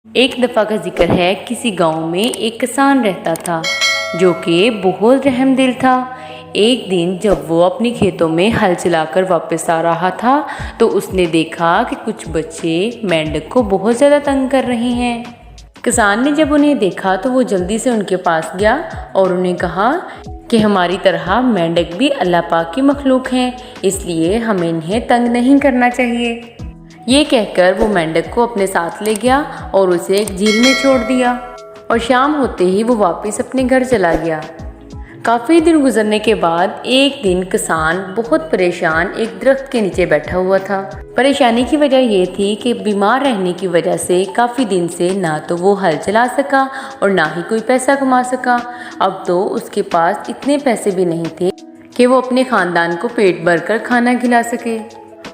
ایک دفعہ کا ذکر ہے، کسی گاؤں میں ایک کسان رہتا تھا جو کہ بہت رحم دل تھا۔ ایک دن جب وہ اپنے کھیتوں میں ہل چلا کر واپس آ رہا تھا تو اس نے دیکھا کہ کچھ بچے مینڈک کو بہت زیادہ تنگ کر رہے ہیں۔ کسان نے جب انہیں دیکھا تو وہ جلدی سے ان کے پاس گیا اور انہیں کہا کہ ہماری طرح مینڈک بھی اللہ پاک کی مخلوق ہیں، اس لیے ہمیں انہیں تنگ نہیں کرنا چاہیے۔ یہ کہہ کر وہ مینڈک کو اپنے ساتھ لے گیا اور اسے ایک جھیل میں چھوڑ دیا، اور شام ہوتے ہی وہ واپس اپنے گھر چلا گیا۔ کافی دن گزرنے کے بعد ایک دن کسان بہت پریشان ایک درخت کے نیچے بیٹھا ہوا تھا۔ پریشانی کی وجہ یہ تھی کہ بیمار رہنے کی وجہ سے کافی دن سے نہ تو وہ ہل چلا سکا اور نہ ہی کوئی پیسہ کما سکا۔ اب تو اس کے پاس اتنے پیسے بھی نہیں تھے کہ وہ اپنے خاندان کو پیٹ بھر کر کھانا کھلا سکے۔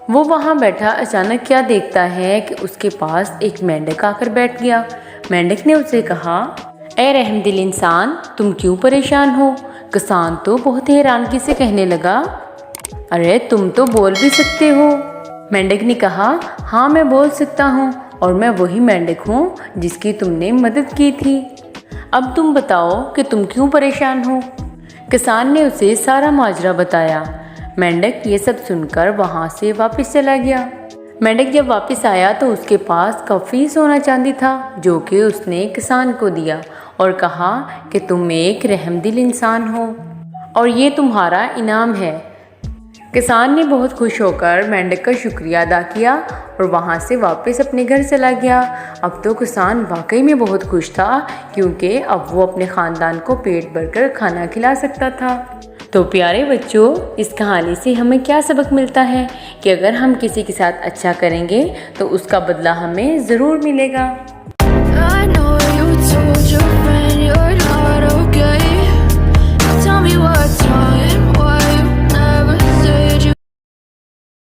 وہ وہاں بیٹھا اچانک کیا دیکھتا ہے کہ اس کے پاس ایک مینڈک آ کر بیٹھ گیا۔ مینڈک نے اسے کہا، اے رحم دل انسان، تم کیوں پریشان ہو؟ کسان تو بہت حیرانگی سے کہنے لگا، ارے تم تو بول بھی سکتے ہو۔ مینڈک نے کہا، ہاں میں بول سکتا ہوں، اور میں وہی مینڈک ہوں جس کی تم نے مدد کی تھی۔ اب تم بتاؤ کہ تم کیوں پریشان ہو؟ کسان نے اسے سارا ماجرا بتایا۔ مینڈک یہ سب سن کر وہاں سے واپس چلا گیا۔ مینڈک جب واپس آیا تو اس کے پاس کافی سونا چاندی تھا جو کہ اس نے کسان کو دیا اور کہا کہ تم ایک رحم دل انسان ہو اور یہ تمہارا انعام ہے۔ کسان نے بہت خوش ہو کر مینڈک کا شکریہ ادا کیا اور وہاں سے واپس اپنے گھر چلا گیا۔ اب تو کسان واقعی میں بہت خوش تھا کیونکہ اب وہ اپنے خاندان کو پیٹ بھر کر کھانا کھلا سکتا تھا۔ تو پیارے بچوں، اس کہانی سے ہمیں کیا سبق ملتا ہے کہ اگر ہم کسی کے ساتھ اچھا کریں گے تو اس کا بدلہ ہمیں ضرور ملے گا۔